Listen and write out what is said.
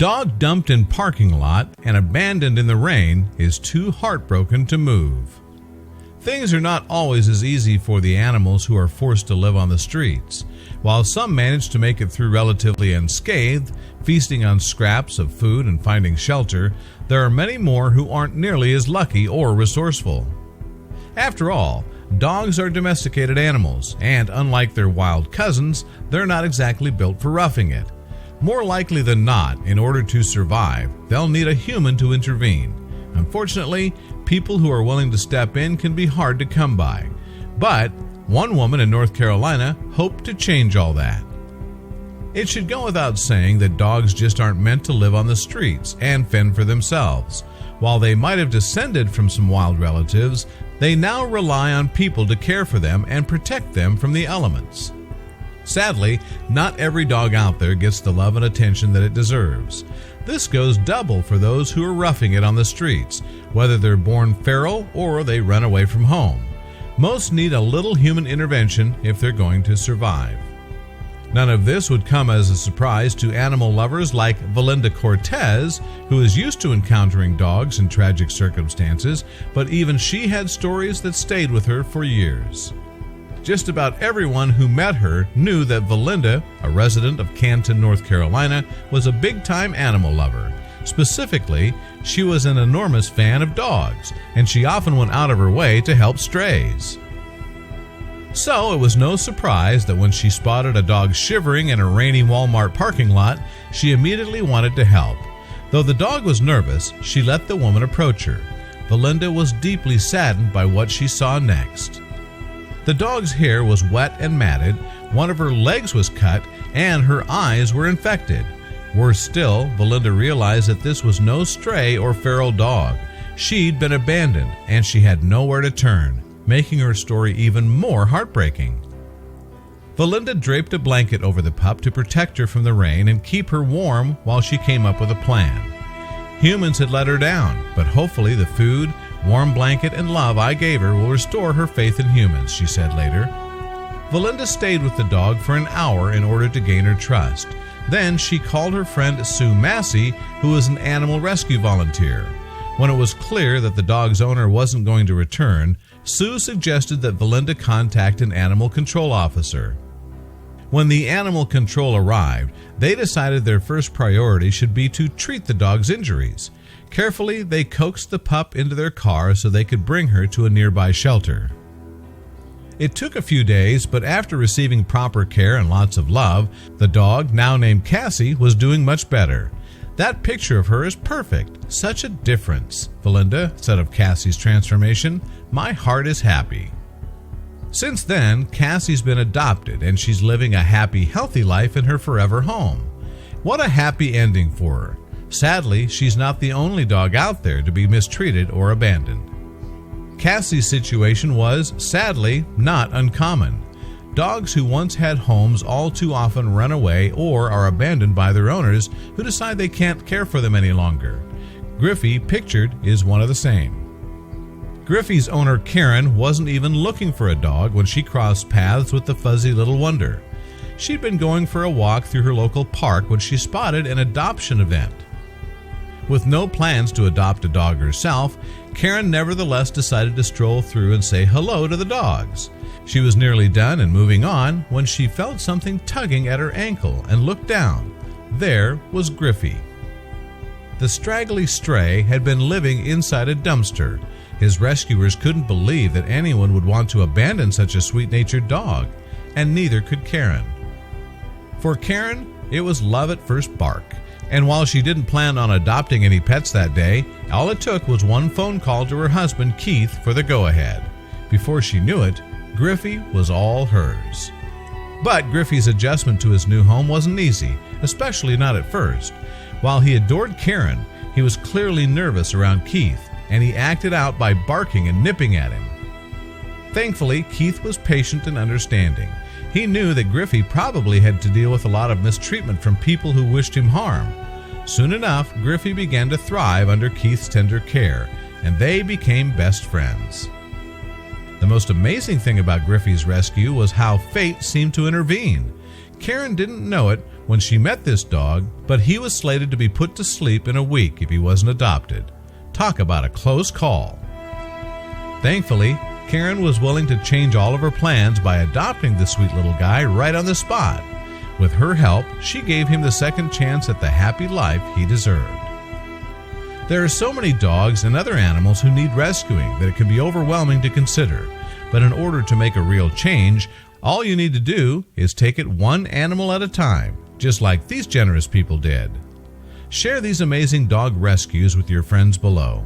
Dog dumped in parking lot and abandoned in the rain is too heartbroken to move. Things are not always as easy for the animals who are forced to live on the streets. While some manage to make it through relatively unscathed, feasting on scraps of food and finding shelter, there are many more who aren't nearly as lucky or resourceful. After all, dogs are domesticated animals, and unlike their wild cousins, they're not exactly built for roughing it. More likely than not, in order to survive, they'll need a human to intervene. Unfortunately, people who are willing to step in can be hard to come by. But one woman in North Carolina hoped to change all that. It should go without saying that dogs just aren't meant to live on the streets and fend for themselves. While they might have descended from some wild relatives, they now rely on people to care for them and protect them from the elements. Sadly, not every dog out there gets the love and attention that it deserves. This goes double for those who are roughing it on the streets, whether they're born feral or they run away from home. Most need a little human intervention if they're going to survive. None of this would come as a surprise to animal lovers like Valinda Cortez, who is used to encountering dogs in tragic circumstances, but even she had stories that stayed with her for years. Just about everyone who met her knew that Valinda, a resident of Canton, North Carolina, was a big-time animal lover. Specifically, she was an enormous fan of dogs, and she often went out of her way to help strays. So it was no surprise that when she spotted a dog shivering in a rainy Walmart parking lot, she immediately wanted to help. Though the dog was nervous, she let the woman approach her. Valinda was deeply saddened by what she saw next. The dog's hair was wet and matted, one of her legs was cut, and her eyes were infected. Worse still, Valinda realized that this was no stray or feral dog. She'd been abandoned, and she had nowhere to turn, making her story even more heartbreaking. Valinda draped a blanket over the pup to protect her from the rain and keep her warm while she came up with a plan. Humans had let her down, but hopefully the food, warm blanket, and love I gave her will restore her faith in humans, she said later. Valinda stayed with the dog for an hour in order to gain her trust. Then she called her friend Sue Massey, who was an animal rescue volunteer. When it was clear that the dog's owner wasn't going to return, Sue suggested that Valinda contact an animal control officer. When the animal control arrived, they decided their first priority should be to treat the dog's injuries. Carefully, they coaxed the pup into their car so they could bring her to a nearby shelter. It took a few days, but after receiving proper care and lots of love, the dog, now named Cassie, was doing much better. "That picture of her is perfect. Such a difference," Valinda said of Cassie's transformation. "My heart is happy." Since then, Cassie's been adopted, and she's living a happy, healthy life in her forever home. What a happy ending for her. Sadly, she's not the only dog out there to be mistreated or abandoned. Cassie's situation was, sadly, not uncommon. Dogs who once had homes all too often run away or are abandoned by their owners who decide they can't care for them any longer. Griffey, pictured, is one of the same. Griffey's owner, Karen, wasn't even looking for a dog when she crossed paths with the fuzzy little wonder. She'd been going for a walk through her local park when she spotted an adoption event. With no plans to adopt a dog herself, Karen nevertheless decided to stroll through and say hello to the dogs. She was nearly done and moving on when she felt something tugging at her ankle and looked down. There was Griffey. The straggly stray had been living inside a dumpster. His rescuers couldn't believe that anyone would want to abandon such a sweet-natured dog, and neither could Karen. For Karen, it was love at first bark, and while she didn't plan on adopting any pets that day, all it took was one phone call to her husband, Keith, for the go-ahead. Before she knew it, Griffey was all hers. But Griffey's adjustment to his new home wasn't easy, especially not at first. While he adored Karen, he was clearly nervous around Keith, and he acted out by barking and nipping at him. Thankfully, Keith was patient and understanding. He knew that Griffey probably had to deal with a lot of mistreatment from people who wished him harm. Soon enough, Griffey began to thrive under Keith's tender care, and they became best friends. The most amazing thing about Griffey's rescue was how fate seemed to intervene. Karen didn't know it, when she met this dog, but he was slated to be put to sleep in a week if he wasn't adopted. Talk about a close call. Thankfully, Karen was willing to change all of her plans by adopting the sweet little guy right on the spot. With her help, she gave him the second chance at the happy life he deserved. There are so many dogs and other animals who need rescuing that it can be overwhelming to consider. But in order to make a real change, all you need to do is take it one animal at a time, just like these generous people did. Share these amazing dog rescues with your friends below.